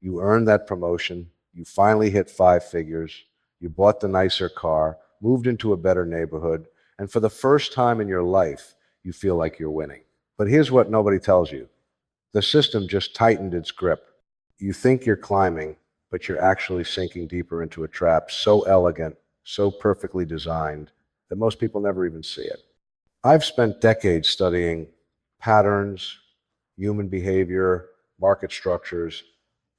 You earned that promotion. You finally hit 5 figures. You bought the nicer car, moved into a better neighborhood, and for the first time in your life, you feel like you're winning. But here's what nobody tells you. The system just tightened its grip. You think you're climbing, but you're actually sinking deeper into a trap so elegant, so perfectly designed, that most people never even see it. I've spent decades studying patterns, human behavior, market structures,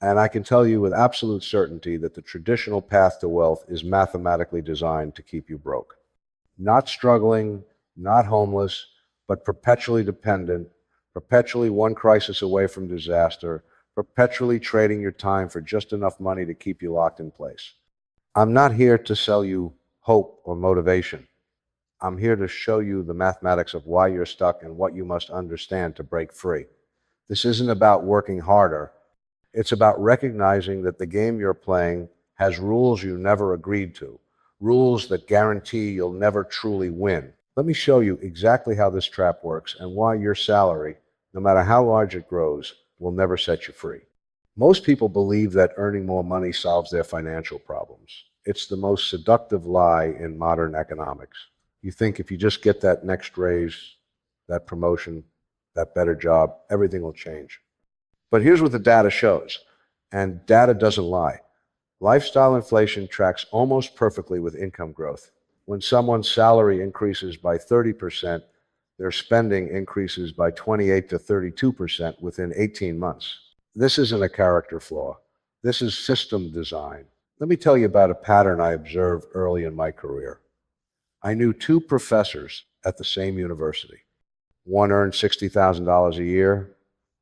and I can tell you with absolute certainty that the traditional path to wealth is mathematically designed to keep you broke. Not struggling, not homeless, but perpetually dependent, perpetually one crisis away from disaster, perpetually trading your time for just enough money to keep you locked in place. I'm not here to sell you hope or motivation. I'm here to show you the mathematics of why you're stuck and what you must understand to break free. This isn't about working harder. It's about recognizing that the game you're playing has rules you never agreed to, rules that guarantee you'll never truly win. Let me show you exactly how this trap works and why your salary, no matter how large it grows, will never set you free. Most people believe that earning more money solves their financial problems. It's the most seductive lie in modern economics. You think if you just get that next raise, that promotion, that better job, everything will change. But here's what the data shows, and data doesn't lie. Lifestyle inflation tracks almost perfectly with income growth. When someone's salary increases by 30%, their spending increases by 28 to 32% within 18 months. This isn't a character flaw. This is system design. Let me tell you about a pattern I observed early in my career. I knew 2 professors at the same university. One earned $60,000 a year,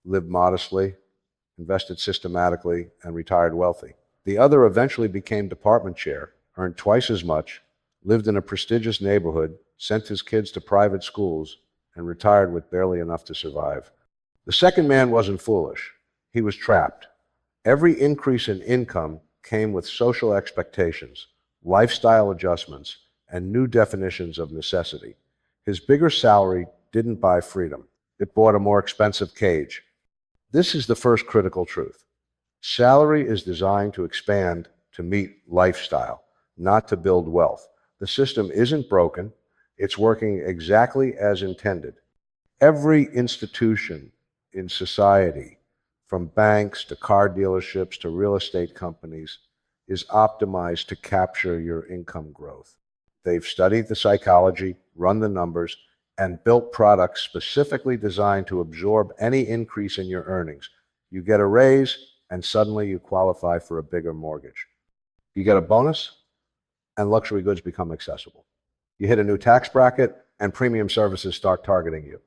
lived modestly, invested systematically, and retired wealthy. The other eventually became department chair, earned twice as much, lived in a prestigious neighborhood, sent his kids to private schools, and retired with barely enough to survive. The second man wasn't foolish. He was trapped. Every increase in income came with social expectations, lifestyle adjustments, and new definitions of necessity. His bigger salary didn't buy freedom. It bought a more expensive cage. This is the first critical truth. Salary is designed to expand to meet lifestyle, not to build wealth. The system isn't broken. It's working exactly as intended. Every institution in society, from banks to car dealerships to real estate companies, is optimized to capture your income growth. They've studied the psychology, run the numbers, and built products specifically designed to absorb any increase in your earnings. You get a raise, and suddenly you qualify for a bigger mortgage. You get a bonus, and luxury goods become accessible. You hit a new tax bracket, and premium services start targeting you.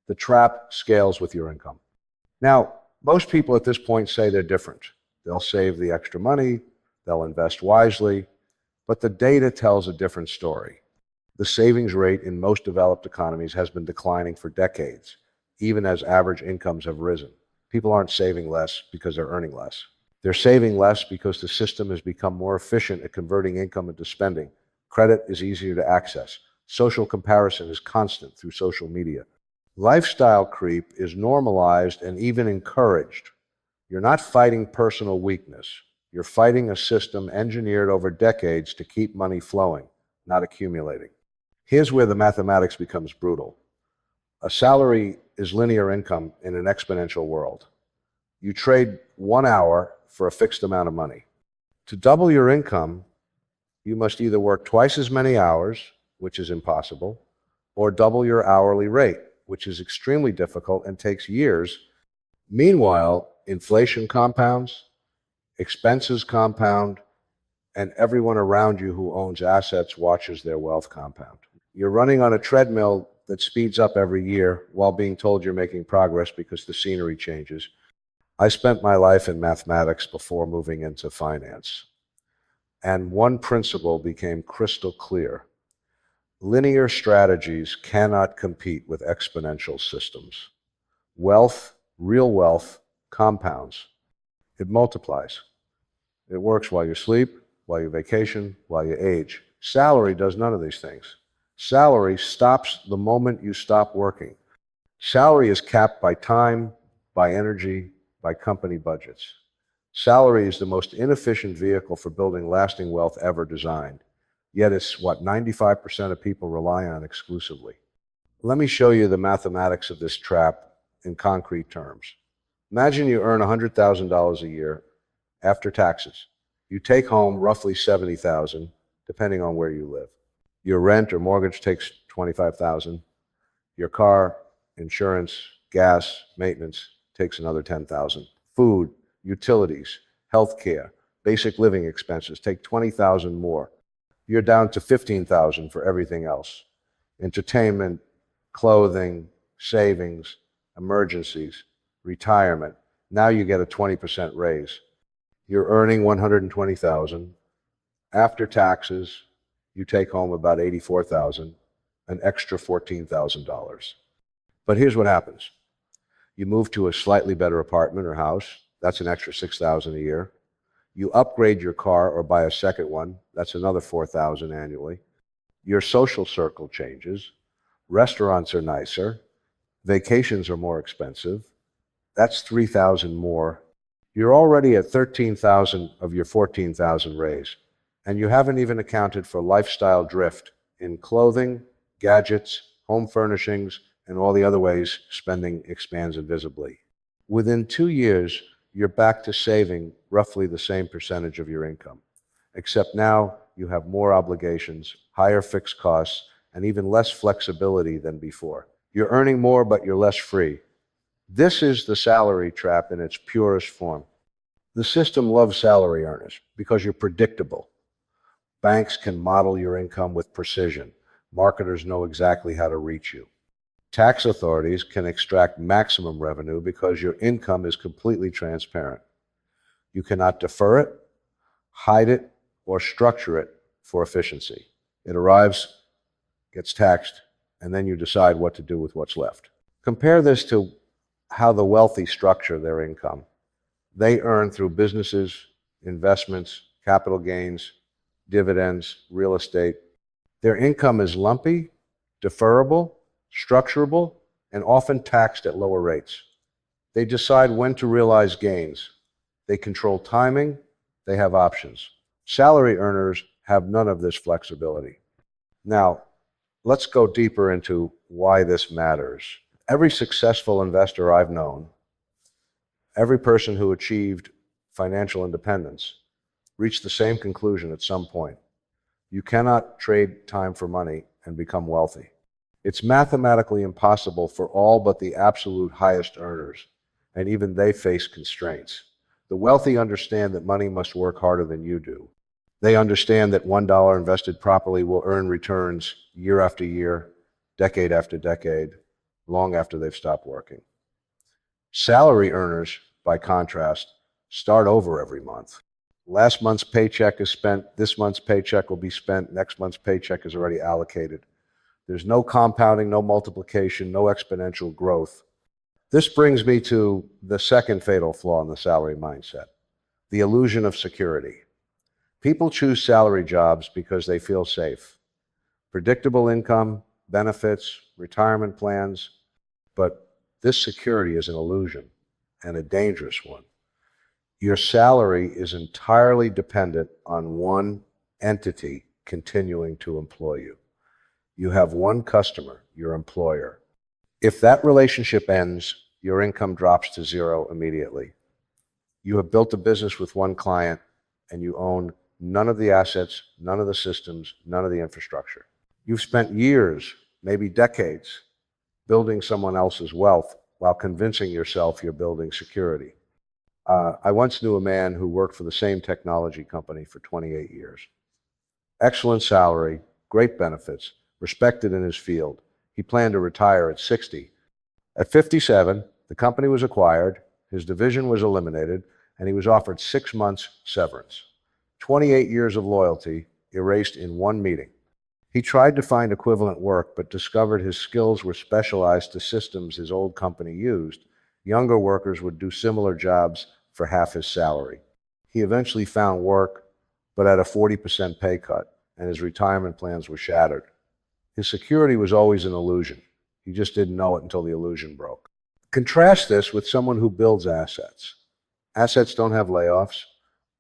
The trap scales with your income. Now, most people at this point say they're different. They'll save the extra money, they'll invest wisely, but the data tells a different story. The savings rate in most developed economies has been declining for decades, even as average incomes have risen. People aren't saving less because they're earning less. They're saving less because the system has become more efficient at converting income into spending. Credit is easier to access. Social comparison is constant through social media. Lifestyle creep is normalized and even encouraged. You're not fighting personal weakness. You're fighting a system engineered over decades to keep money flowing, not accumulating. Here's where the mathematics becomes brutal. A salary is linear income in an exponential world. You trade 1 hour for a fixed amount of money. To double your income, you must either work twice as many hours, which is impossible, or double your hourly rate, which is extremely difficult and takes years. Meanwhile, inflation compounds, expenses compound, and everyone around you who owns assets watches their wealth compound. You're running on a treadmill that speeds up every year while being told you're making progress because the scenery changes. I spent my life in mathematics before moving into finance, and one principle became crystal clear. Linear strategies cannot compete with exponential systems. Wealth, real wealth, compounds. It multiplies. It works while you sleep, while you vacation, while you age. Salary does none of these things. Salary stops the moment you stop working. Salary is capped by time, by energy, by company budgets. Salary is the most inefficient vehicle for building lasting wealth ever designed. Yet it's what 95% of people rely on exclusively. Let me show you the mathematics of this trap in concrete terms. Imagine you earn $100,000 a year after taxes. You take home roughly $70,000, depending on where you live. Your rent or mortgage takes $25,000. Your car, insurance, gas, maintenance takes another $10,000. Food, utilities, healthcare, basic living expenses take $20,000 more. You're down to $15,000 for everything else. Entertainment, clothing, savings, emergencies, retirement. Now you get a 20% raise. You're earning $120,000. After taxes, you take home about $84,000, an extra $14,000. But here's what happens. You move to a slightly better apartment or house, that's an extra $6,000 a year. You upgrade your car or buy a second one, that's another $4,000 annually. Your social circle changes. Restaurants are nicer. Vacations are more expensive. That's $3,000 more. You're already at $13,000 of your $14,000 raise, and you haven't even accounted for lifestyle drift in clothing, gadgets, home furnishings, and all the other ways spending expands invisibly. Within 2 years, you're back to saving roughly the same percentage of your income, except now you have more obligations, higher fixed costs, and even less flexibility than before. You're earning more, but you're less free. This is the salary trap in its purest form. The system loves salary earners because you're predictable. Banks can model your income with precision. Marketers know exactly how to reach you. Tax authorities can extract maximum revenue because your income is completely transparent. You cannot defer it, hide it, or structure it for efficiency. It arrives, gets taxed, and then you decide what to do with what's left. Compare this to how the wealthy structure their income. They earn through businesses, investments, capital gains, dividends, real estate. Their income is lumpy, deferrable, structurable, and often taxed at lower rates. They decide when to realize gains. They control timing. They have options. Salary earners have none of this flexibility. Now, let's go deeper into why this matters. Every successful investor I've known, every person who achieved financial independence, reached the same conclusion at some point. You cannot trade time for money and become wealthy. It's mathematically impossible for all but the absolute highest earners, and even they face constraints. The wealthy understand that money must work harder than you do. They understand that $1 invested properly will earn returns year after year, decade after decade, long after they've stopped working. Salary earners, by contrast, start over every month. Last month's paycheck is spent, this month's paycheck will be spent, next month's paycheck is already allocated. There's no compounding, no multiplication, no exponential growth. This brings me to the second fatal flaw in the salary mindset, the illusion of security. People choose salary jobs because they feel safe. Predictable income, benefits, retirement plans, but this security is an illusion, and a dangerous one. Your salary is entirely dependent on one entity continuing to employ you. You have one customer, your employer. If that relationship ends, your income drops to zero immediately. You have built a business with one client, and you own none of the assets, none of the systems, none of the infrastructure. You've spent years, maybe decades, building someone else's wealth while convincing yourself you're building security. I once knew a man who worked for the same technology company for 28 years. Excellent salary, great benefits, respected in his field. He planned to retire at 60. At 57, the company was acquired, his division was eliminated, and he was offered 6 months severance. 28 years of loyalty erased in one meeting. He tried to find equivalent work, but discovered his skills were specialized to systems his old company used. Younger workers would do similar jobs for half his salary. He eventually found work, but at a 40% pay cut, and his retirement plans were shattered. His security was always an illusion. He just didn't know it until the illusion broke. Contrast this with someone who builds assets. Assets don't have layoffs.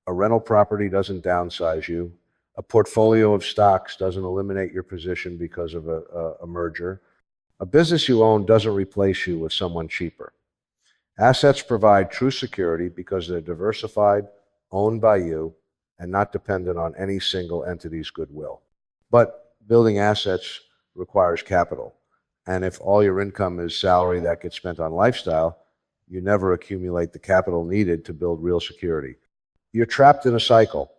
A rental property doesn't downsize you. A portfolio of stocks doesn't eliminate your position because of a merger. A business you own doesn't replace you with someone cheaper. Assets provide true security because they're diversified, owned by you, and not dependent on any single entity's goodwill. But building assets requires capital. And if all your income is salary that gets spent on lifestyle, you never accumulate the capital needed to build real security. You're trapped in a cycle,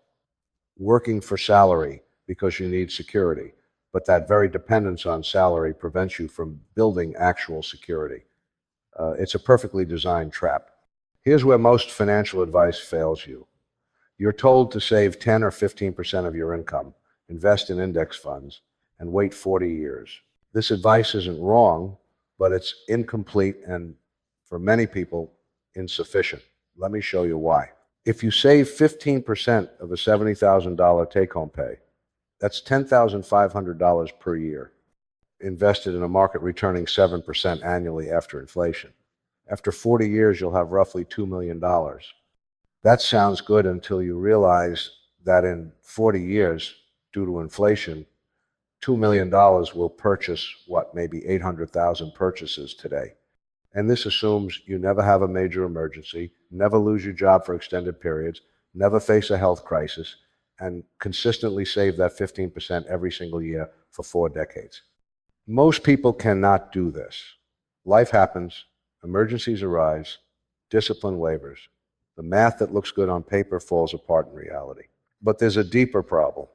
working for salary because you need security. But that very dependence on salary prevents you from building actual security. It's a perfectly designed trap. Here's where most financial advice fails you. You're told to save 10 or 15% of your income, invest in index funds, and wait 40 years. This advice isn't wrong, but it's incomplete and, for many people, insufficient. Let me show you why. If you save 15% of a $70,000 take-home pay, that's $10,500 per year, invested in a market returning 7% annually after inflation. After 40 years, you'll have roughly $2 million. That sounds good until you realize that in 40 years, due to inflation, $2 million will purchase maybe 800,000 purchases today. And this assumes you never have a major emergency, never lose your job for extended periods, never face a health crisis, and consistently save that 15% every single year for 4 decades. Most people cannot do this. Life happens, emergencies arise, discipline wavers. The math that looks good on paper falls apart in reality. But there's a deeper problem.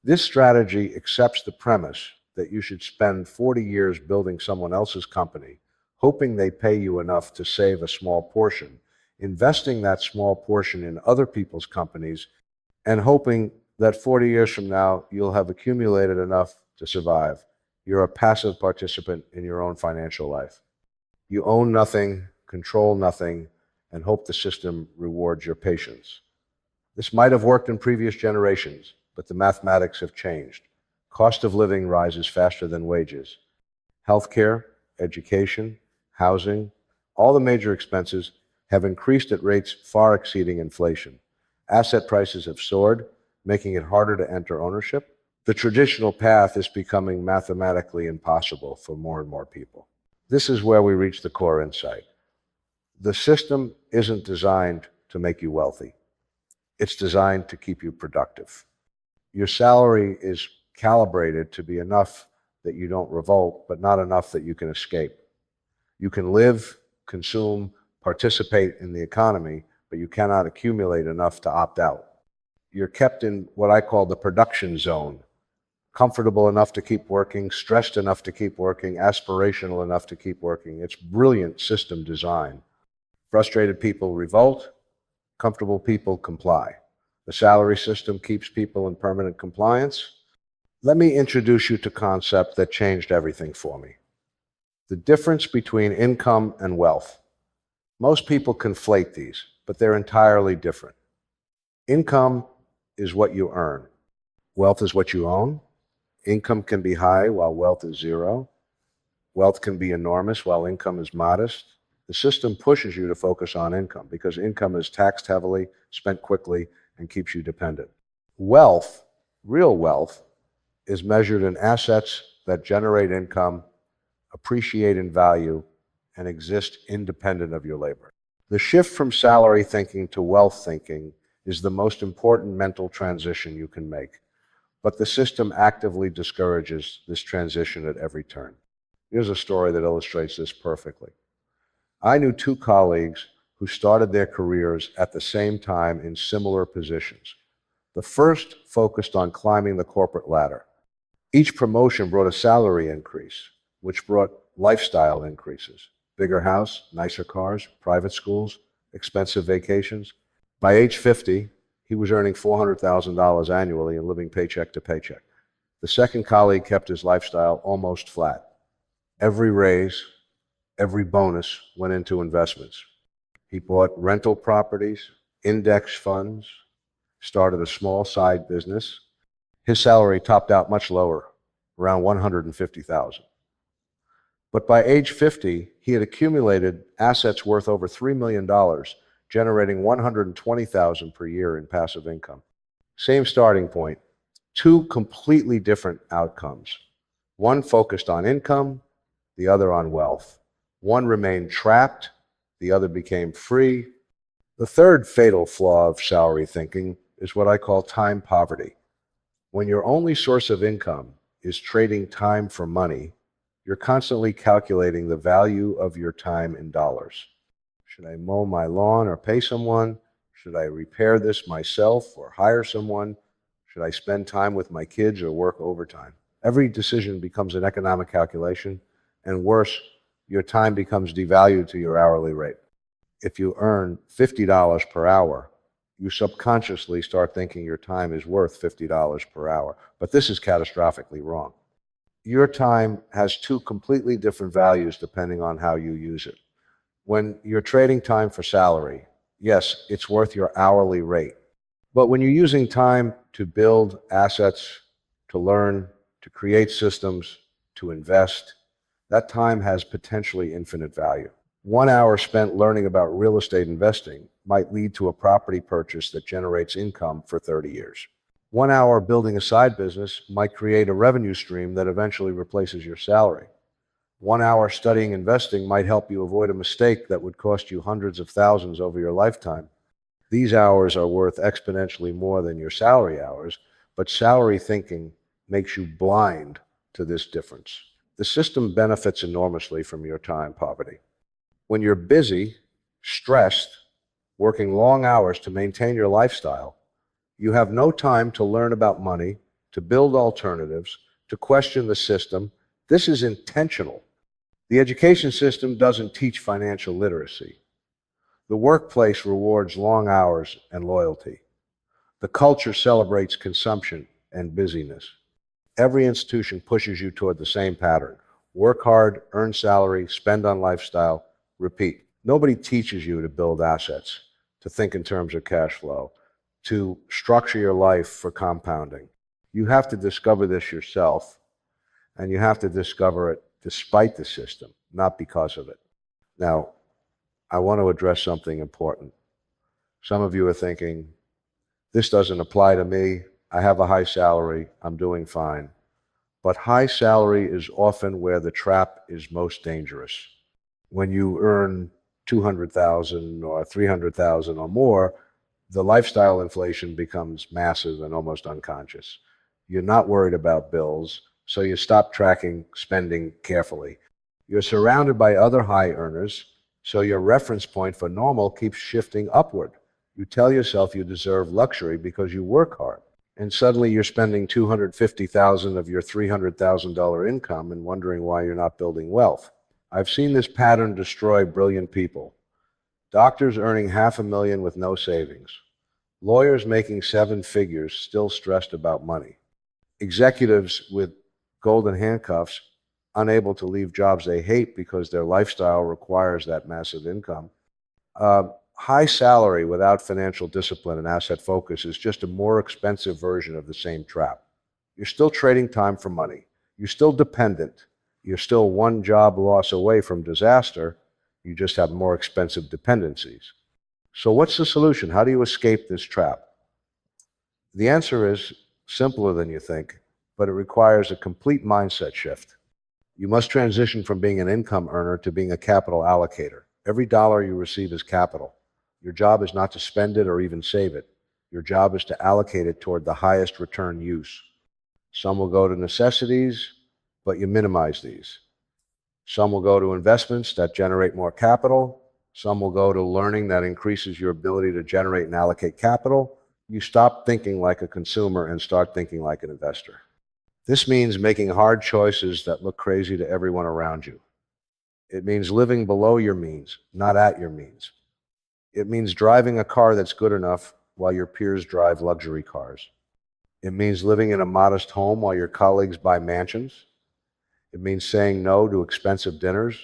This strategy accepts the premise that you should spend 40 years building someone else's company, hoping they pay you enough to save a small portion, investing that small portion in other people's companies, and hoping that 40 years from now, you'll have accumulated enough to survive. You're a passive participant in your own financial life. You own nothing, control nothing, and hope the system rewards your patience. This might have worked in previous generations, but the mathematics have changed. Cost of living rises faster than wages. Healthcare, education, housing, all the major expenses have increased at rates far exceeding inflation. Asset prices have soared, making it harder to enter ownership. The traditional path is becoming mathematically impossible for more and more people. This is where we reach the core insight. The system isn't designed to make you wealthy. It's designed to keep you productive. Your salary is calibrated to be enough that you don't revolt, but not enough that you can escape. You can live, consume, participate in the economy, but you cannot accumulate enough to opt out. You're kept in what I call the production zone, comfortable enough to keep working, stressed enough to keep working, aspirational enough to keep working. It's brilliant system design. Frustrated people revolt, comfortable people comply. The salary system keeps people in permanent compliance. Let me introduce you to a concept that changed everything for me. The difference between income and wealth. Most people conflate these, but they're entirely different. Income is what you earn. Wealth is what you own. Income can be high while wealth is zero. Wealth can be enormous while income is modest. The system pushes you to focus on income because income is taxed heavily, spent quickly, and keeps you dependent. Wealth, real wealth, is measured in assets that generate income, appreciate in value, and exist independent of your labor. The shift from salary thinking to wealth thinking is the most important mental transition you can make. But the system actively discourages this transition at every turn. Here's a story that illustrates this perfectly. I knew 2 colleagues who started their careers at the same time in similar positions. The first focused on climbing the corporate ladder. Each promotion brought a salary increase, which brought lifestyle increases. Bigger house, nicer cars, private schools, expensive vacations. By age 50, he was earning $400,000 annually and living paycheck to paycheck. The second colleague kept his lifestyle almost flat. Every raise, every bonus went into investments. He bought rental properties, index funds, started a small side business. His salary topped out much lower, around $150,000. But by age 50, he had accumulated assets worth over $3 million generating $120,000 per year in passive income. Same starting point, two completely different outcomes. One focused on income, the other on wealth. One remained trapped, the other became free. The third fatal flaw of salary thinking is what I call time poverty. When your only source of income is trading time for money, you're constantly calculating the value of your time in dollars. Should I mow my lawn or pay someone? Should I repair this myself or hire someone? Should I spend time with my kids or work overtime? Every decision becomes an economic calculation, and worse, your time becomes devalued to your hourly rate. If you earn $50 per hour, you subconsciously start thinking your time is worth $50 per hour. But this is catastrophically wrong. Your time has two completely different values depending on how you use it. When you're trading time for salary, yes, it's worth your hourly rate. But when you're using time to build assets, to learn, to create systems, to invest, that time has potentially infinite value. 1 hour spent learning about real estate investing might lead to a property purchase that generates income for 30 years. 1 hour building a side business might create a revenue stream that eventually replaces your salary. 1 hour studying investing might help you avoid a mistake that would cost you hundreds of thousands over your lifetime. These hours are worth exponentially more than your salary hours, but salary thinking makes you blind to this difference. The system benefits enormously from your time poverty. When you're busy, stressed, working long hours to maintain your lifestyle, you have no time to learn about money, to build alternatives, to question the system. This is intentional. The education system doesn't teach financial literacy. The workplace rewards long hours and loyalty. The culture celebrates consumption and busyness. Every institution pushes you toward the same pattern. Work hard, earn salary, spend on lifestyle, repeat. Nobody teaches you to build assets, to think in terms of cash flow, to structure your life for compounding. You have to discover this yourself, and you have to discover it despite the system, not because of it. Now, I want to address something important. Some of you are thinking, this doesn't apply to me. I have a high salary. I'm doing fine. But high salary is often where the trap is most dangerous. When you earn 200,000 or 300,000 or more, the lifestyle inflation becomes massive and almost unconscious. You're not worried about bills, so you stop tracking spending carefully. You're surrounded by other high earners, so your reference point for normal keeps shifting upward. You tell yourself you deserve luxury because you work hard. And suddenly you're spending $250,000 of your $300,000 income and wondering why you're not building wealth. I've seen this pattern destroy brilliant people. Doctors earning $500,000 with no savings. Lawyers making 7 figures still stressed about money. Executives with golden handcuffs unable to leave jobs they hate because their lifestyle requires that massive income. High salary without financial discipline and asset focus is just a more expensive version of the same trap. You're still trading time for money. You're still dependent. You're still one job loss away from disaster. You just have more expensive dependencies. So what's the solution? How do you escape this trap? The answer is simpler than you think, but it requires a complete mindset shift. You must transition from being an income earner to being a capital allocator. Every dollar you receive is capital. Your job is not to spend it or even save it. Your job is to allocate it toward the highest return use. Some will go to necessities, but you minimize these. Some will go to investments that generate more capital. Some will go to learning that increases your ability to generate and allocate capital. You stop thinking like a consumer and start thinking like an investor. This means making hard choices that look crazy to everyone around you. It means living below your means, not at your means. It means driving a car that's good enough while your peers drive luxury cars. It means living in a modest home while your colleagues buy mansions. It means saying no to expensive dinners,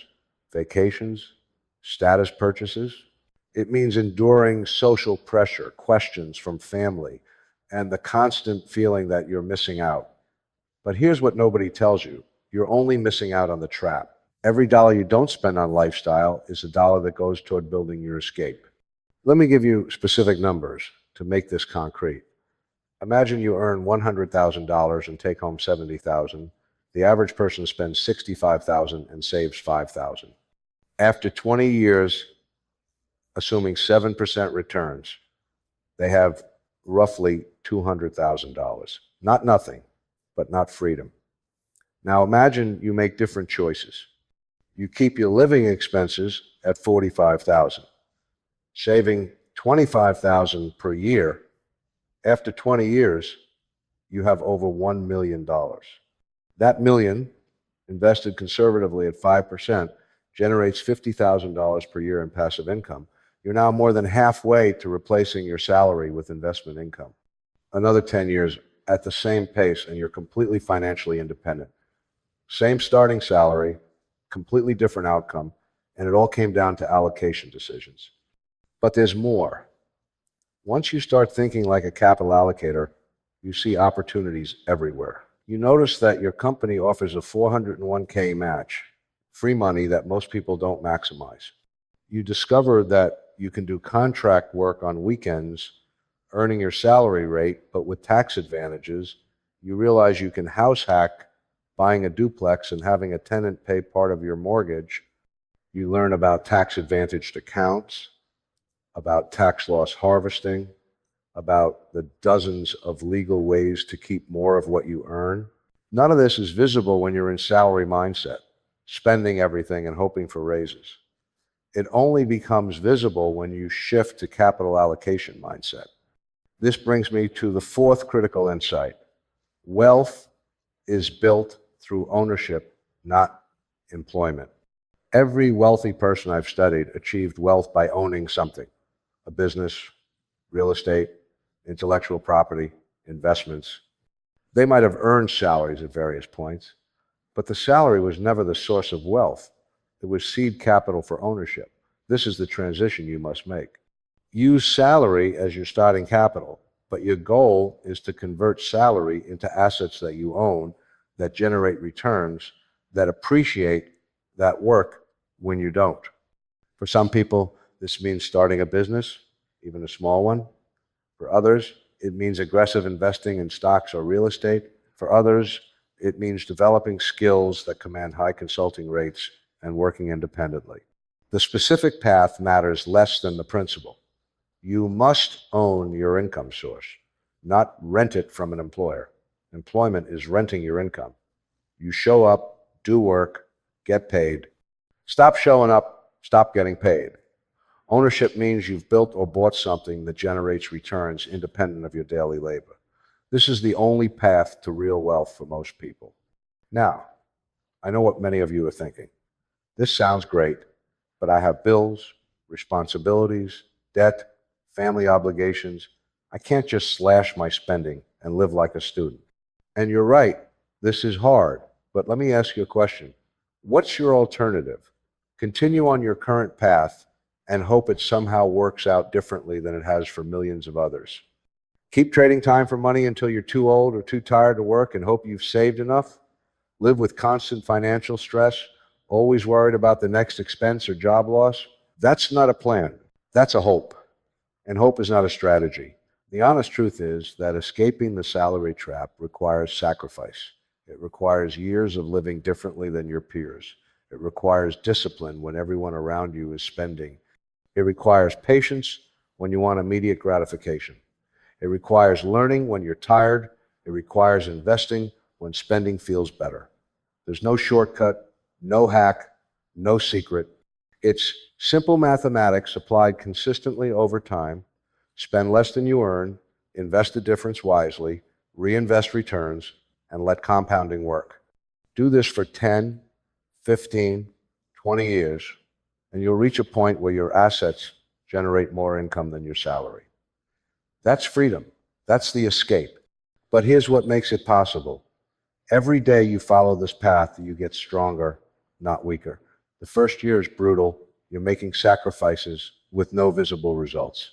vacations, status purchases. It means enduring social pressure, questions from family, and the constant feeling that you're missing out. But here's what nobody tells you. You're only missing out on the trap. Every dollar you don't spend on lifestyle is a dollar that goes toward building your escape. Let me give you specific numbers to make this concrete. Imagine you earn $100,000 and take home $70,000. The average person spends $65,000 and saves $5,000. After 20 years, assuming 7% returns, they have roughly $200,000. Not nothing, but not freedom. Now imagine you make different choices. You keep your living expenses at $45,000, saving $25,000 per year. After 20 years, you have over $1 million. That million, invested conservatively at 5%, generates $50,000 per year in passive income. You're now more than halfway to replacing your salary with investment income. Another 10 years at the same pace, and you're completely financially independent. Same starting salary, completely different outcome, and it all came down to allocation decisions. But there's more. Once you start thinking like a capital allocator, you see opportunities everywhere. You notice that your company offers a 401k match, free money that most people don't maximize. You discover that you can do contract work on weekends, earning your salary rate, but with tax advantages. You realize you can house hack buying a duplex and having a tenant pay part of your mortgage. You learn about tax advantaged accounts, about tax loss harvesting, about the dozens of legal ways to keep more of what you earn. None of this is visible when you're in salary mindset, spending everything and hoping for raises. It only becomes visible when you shift to capital allocation mindset. This brings me to the fourth critical insight. Wealth is built through ownership, not employment. Every wealthy person I've studied achieved wealth by owning something: a business, real estate, intellectual property, investments. They might have earned salaries at various points, but the salary was never the source of wealth. It was seed capital for ownership. This is the transition you must make. Use salary as your starting capital, but your goal is to convert salary into assets that you own, that generate returns, that appreciate that work when you don't. For some people, this means starting a business, even a small one. For others, it means aggressive investing in stocks or real estate. For others, it means developing skills that command high consulting rates and working independently. The specific path matters less than the principle. You must own your income source, not rent it from an employer. Employment is renting your income. You show up, do work, get paid. Stop showing up, stop getting paid. Ownership means you've built or bought something that generates returns independent of your daily labor. This is the only path to real wealth for most people. Now, I know what many of you are thinking. This sounds great, but I have bills, responsibilities, debt, family obligations. I can't just slash my spending and live like a student. And you're right, this is hard, but let me ask you a question. What's your alternative? Continue on your current path and hope it somehow works out differently than it has for millions of others. Keep trading time for money until you're too old or too tired to work and hope you've saved enough. Live with constant financial stress, always worried about the next expense or job loss. That's not a plan. That's a hope. And hope is not a strategy. The honest truth is that escaping the salary trap requires sacrifice. It requires years of living differently than your peers. It requires discipline when everyone around you is spending. It requires patience when you want immediate gratification. It requires learning when you're tired. It requires investing when spending feels better. There's no shortcut, no hack, no secret. It's simple mathematics applied consistently over time. Spend less than you earn, invest the difference wisely, reinvest returns, and let compounding work. Do this for 10, 15, 20 years, and you'll reach a point where your assets generate more income than your salary. That's freedom. That's the escape. But here's what makes it possible. Every day you follow this path, you get stronger, not weaker. The first year is brutal. You're making sacrifices with no visible results.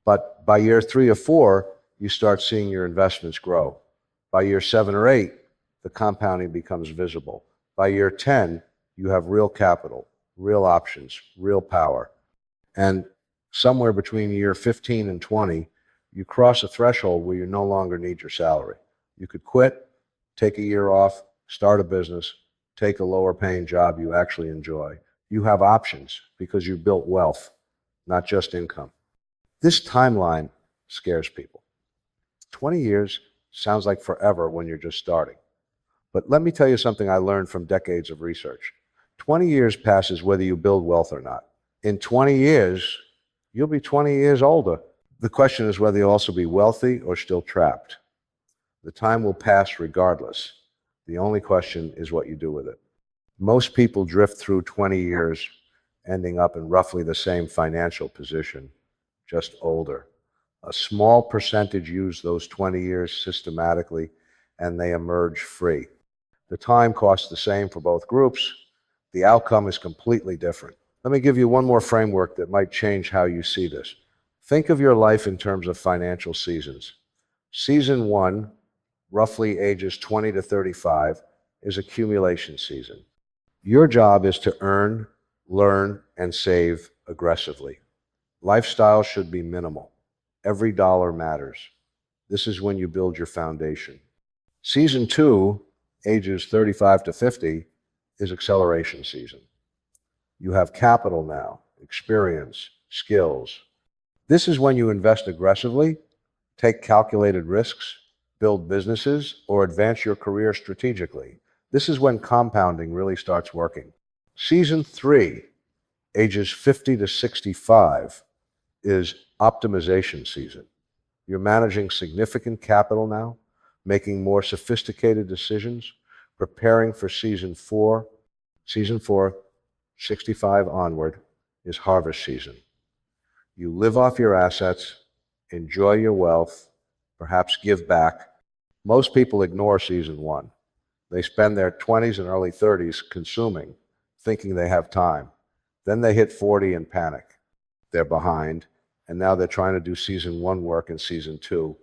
But by year 3 or 4, you start seeing your investments grow. By year 7 or 8, the compounding becomes visible. By year 10, you have real capital, real options, real power. And Somewhere between year 15 and 20, you cross a threshold where you no longer need your salary. You could quit, take a year off, start a business, take a lower paying job you actually enjoy. You have options because you built wealth, not just income. This timeline scares people. 20 years sounds like forever when you're just starting. But let me tell you something I learned from decades of research. 20 years passes whether you build wealth or not. In 20 years, you'll be 20 years older. The question is whether you'll also be wealthy or still trapped. The time will pass regardless. The only question is what you do with it. Most people drift through 20 years, ending up in roughly the same financial position, just older. A small percentage use those 20 years systematically, and they emerge free. The time costs the same for both groups. The outcome is completely different. Let me give you one more framework that might change how you see this. Think of your life in terms of financial seasons. Season 1, roughly ages 20 to 35, is accumulation season. Your job is to earn, learn, and save aggressively. Lifestyle should be minimal. Every dollar matters. This is when you build your foundation. Season 2, ages 35 to 50, is acceleration season. You have capital now, experience, skills. This is when you invest aggressively, take calculated risks, build businesses, or advance your career strategically. This is when compounding really starts working. Season 3, ages 50 to 65, is optimization season. You're managing significant capital now, making more sophisticated decisions, preparing for season 4. Season 4, 65 onward, is harvest season. You live off your assets, enjoy your wealth, perhaps give back. Most people ignore season 1. They spend their 20s and early 30s consuming, thinking they have time. Then they hit 40 and panic. They're behind, and now they're trying to do season 1 work in season 2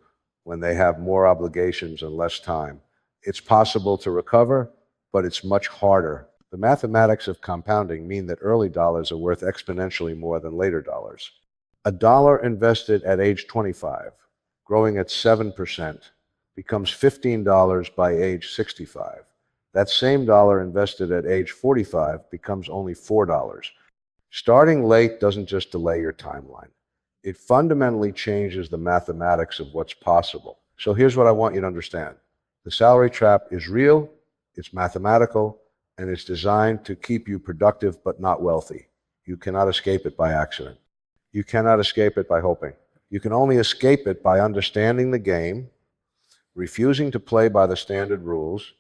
when they have more obligations and less time. It's possible to recover, but it's much harder. The mathematics of compounding mean that early dollars are worth exponentially more than later dollars. A dollar invested at age 25, growing at 7%, becomes $15 by age 65. That same dollar invested at age 45 becomes only $4. Starting late doesn't just delay your timeline. It fundamentally changes the mathematics of what's possible. So here's what I want you to understand. The salary trap is real, it's mathematical, and it's designed to keep you productive but not wealthy. You cannot escape it by accident. You cannot escape it by hoping. You can only escape it by understanding the game, refusing to play by the standard rules,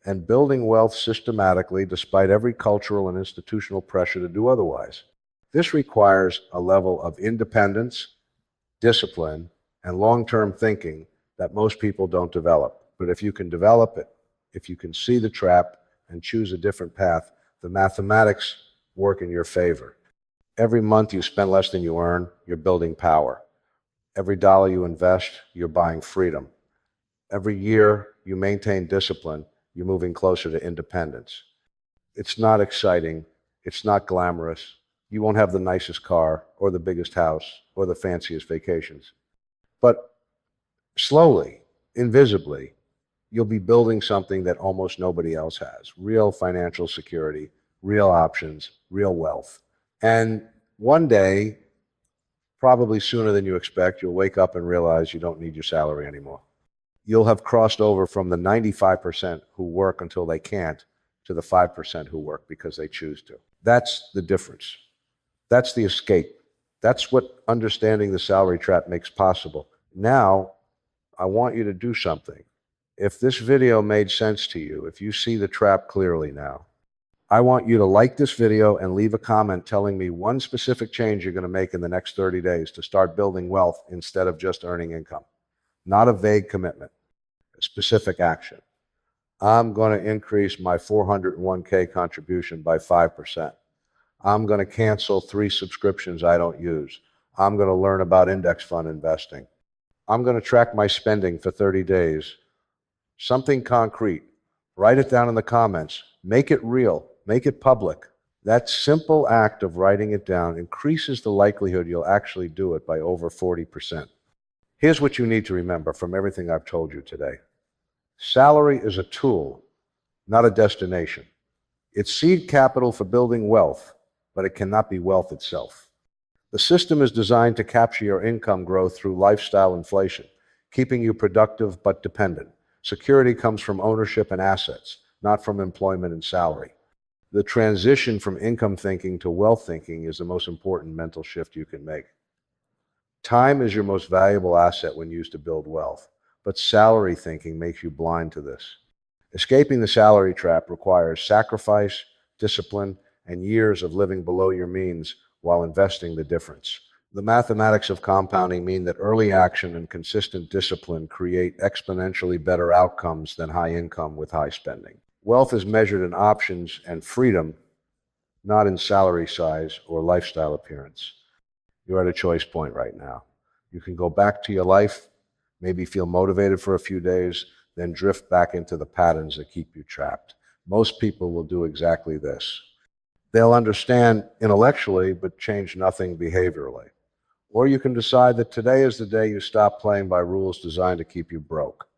and building wealth systematically despite every cultural and institutional pressure to do otherwise. This requires a level of independence, discipline, and long-term thinking that most people don't develop. But if you can develop it, if you can see the trap and choose a different path, the mathematics work in your favor. Every month you spend less than you earn, you're building power. Every dollar you invest, you're buying freedom. Every year you maintain discipline, you're moving closer to independence. It's not exciting. It's not glamorous. You won't have the nicest car or the biggest house or the fanciest vacations. But slowly, invisibly, you'll be building something that almost nobody else has. Real financial security, real options, real wealth. And one day, probably sooner than you expect, you'll wake up and realize you don't need your salary anymore. You'll have crossed over from the 95% who work until they can't to the 5% who work because they choose to. That's the difference. That's the escape. That's what understanding the salary trap makes possible. Now, I want you to do something. If this video made sense to you, if you see the trap clearly now, I want you to like this video and leave a comment telling me one specific change you're going to make in the next 30 days to start building wealth instead of just earning income. Not a vague commitment, a specific action. I'm going to increase my 401k contribution by 5%. I'm going to cancel 3 subscriptions I don't use. I'm going to learn about index fund investing. I'm going to track my spending for 30 days. Something concrete. Write it down in the comments. Make it real. Make it public. That simple act of writing it down increases the likelihood you'll actually do it by over 40%. Here's what you need to remember from everything I've told you today. Salary is a tool, not a destination. It's seed capital for building wealth, but it cannot be wealth itself. The system is designed to capture your income growth through lifestyle inflation, keeping you productive but dependent. Security comes from ownership and assets, not from employment and salary. The transition from income thinking to wealth thinking is the most important mental shift you can make. Time is your most valuable asset when used to build wealth, but salary thinking makes you blind to this. Escaping the salary trap requires sacrifice, discipline, and years of living below your means while investing the difference. The mathematics of compounding mean that early action and consistent discipline create exponentially better outcomes than high income with high spending. Wealth is measured in options and freedom, not in salary size or lifestyle appearance. You're at a choice point right now. You can go back to your life, maybe feel motivated for a few days, then drift back into the patterns that keep you trapped. Most people will do exactly this. They'll understand intellectually, but change nothing behaviorally. Or you can decide that today is the day you stop playing by rules designed to keep you broke.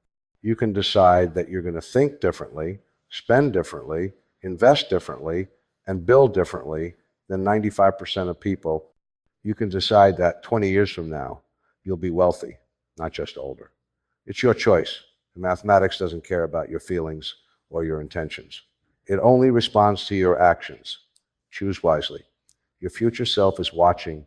You can decide that you're going to think differently, spend differently, invest differently, and build differently than 95% of people. You can decide that 20 years from now, you'll be wealthy, not just older. It's your choice. Mathematics doesn't care about your feelings or your intentions. It only responds to your actions. Choose wisely. Your future self is watching,